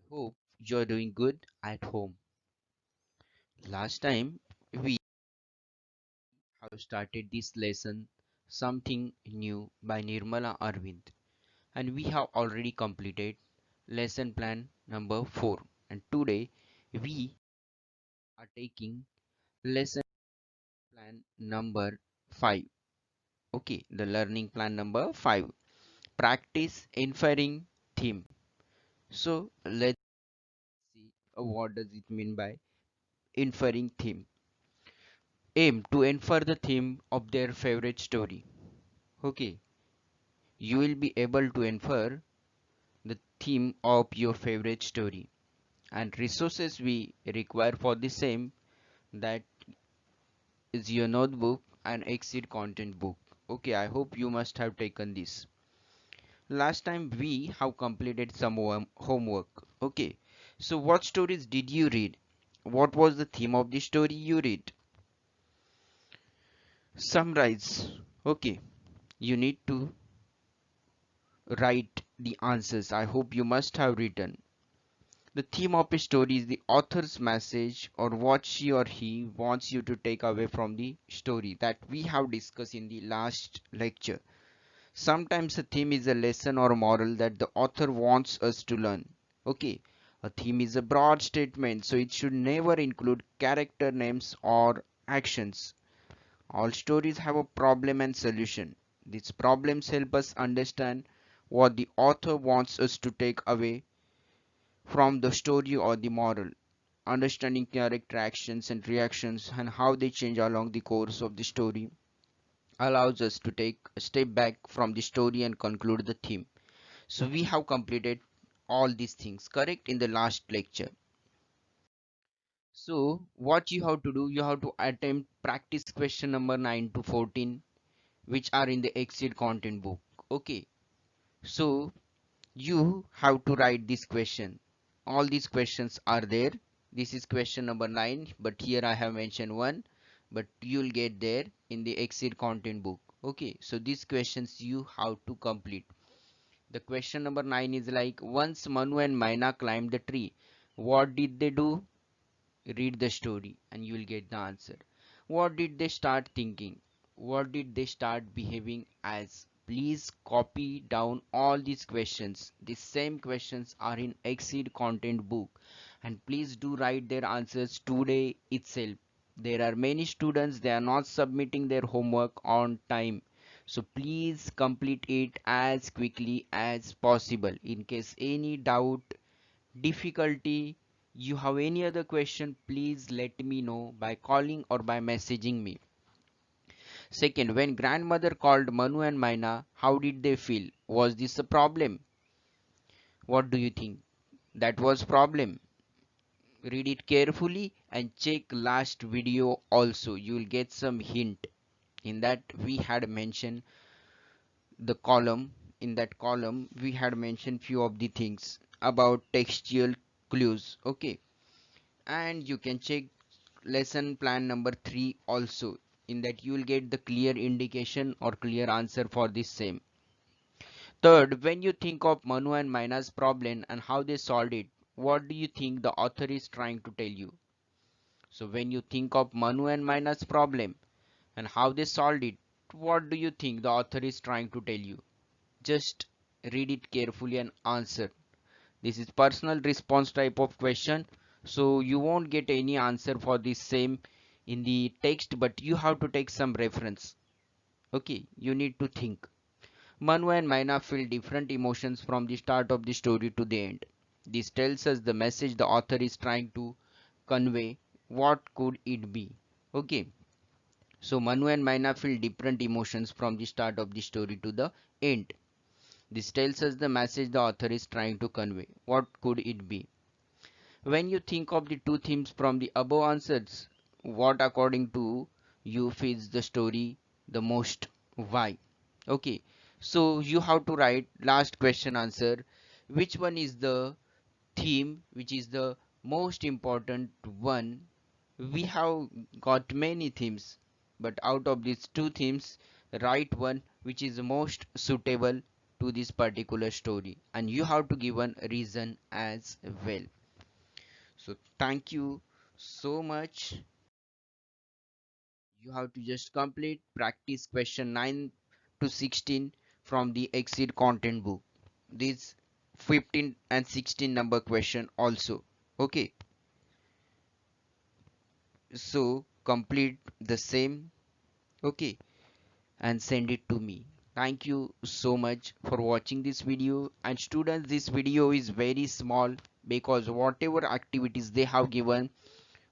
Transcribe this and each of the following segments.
Hope you're doing good at home. Last time we have started this lesson, Something New by Nirmala Arvind, and we have already completed lesson plan number 4. And today we are taking lesson plan number 5. Okay, the learning plan number 5. Practice inferring theme. So let's see what does it mean by inferring theme. Aim to infer the theme of their favorite story. Okay, you will be able to infer the theme of your favorite story and resources we require for the same, that is your notebook and exit content book. Okay, I hope you must have taken this. Last time we have completed some homework. Okay, so what stories did you read? What was the theme of the story you read? Summarize. Okay, you need to write the answers. I hope you must have written. The theme of a story is the author's message or what she or he wants you to take away from the story that we have discussed in the last lecture. Sometimes a theme is a lesson or moral that the author wants us to learn. Okay, a theme is a broad statement, so it should never include character names or actions. All stories have a problem and solution. These problems help us understand what the author wants us to take away from the story or the moral. Understanding character actions and reactions and how they change along the course of the story allows us to take a step back from the story and conclude the theme. So we have completed all these things correct in the last lecture. So what you have to do, you have to attempt practice question number 9 to 14 which are in the exit content book. Okay, so you have to write this question. All these questions are there. This is question number 9, but here I have mentioned one, but you'll get there in the exit content book. Okay, so these questions you have to complete. The question number 9 is like, once Manu and Maina climbed the tree, what did they do? Read the story and you will get the answer. What did they start thinking? What did they start behaving as? Please copy down all these questions. The same questions are in Exceed content book and please do write their answers today itself. There are many students, they are not submitting their homework on time. So please complete it as quickly as possible. In case any doubt, difficulty, you have any other question, please let me know by calling or by messaging me. Second, when grandmother called Manu and Maina, how did they feel? Was this a problem? What do you think? That was problem. Read it carefully and check last video also. You will get some hint. In that we had mentioned the column. In that column we had mentioned few of the things about textual clues. Okay, and you can check lesson plan number 3 also. In that you will get the clear indication or clear answer for this same. Third, when you think of Manu and Maina's problem and how they solved it, what do you think the author is trying to tell you? So when you think of Manu and Maina's problem and how they solved it, what do you think the author is trying to tell you? Just read it carefully and answer. This is personal response type of question, so you won't get any answer for this same in the text, but you have to take some reference. Okay, you need to think. Manu and Maina feel different emotions from the start of the story to the end. This tells us the message the author is trying to convey. What could it be? Okay, so Manu and Maina feel different emotions from the start of the story to the end. This tells us the message the author is trying to convey. What could it be? When you think of the two themes from the above answers, what according to you fits the story the most? Why? Okay, so you have to write last question answer. Which one is the theme which is the most important one? We have got many themes, but out of these two themes, write one which is most suitable to this particular story, and you have to give a reason as well. So thank you so much. You have to just complete practice question 9 to 16 from the exceed content book. These 15 and 16 number question also. Okay, so complete the same. Okay, and send it to me. Thank you so much for watching this video. And students, this video is very small because whatever activities they have given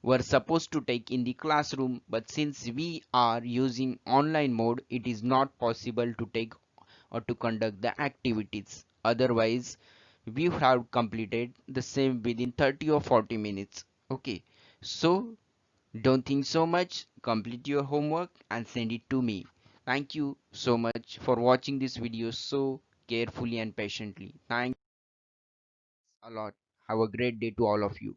were supposed to take in the classroom, but since we are using online mode, it is not possible to take or to conduct the activities. Otherwise, we have completed the same within 30 or 40 minutes. Okay, so don't think so much, complete your homework and send it to me. Thank you so much for watching this video so carefully and patiently. Thanks a lot. Have a great day to all of you.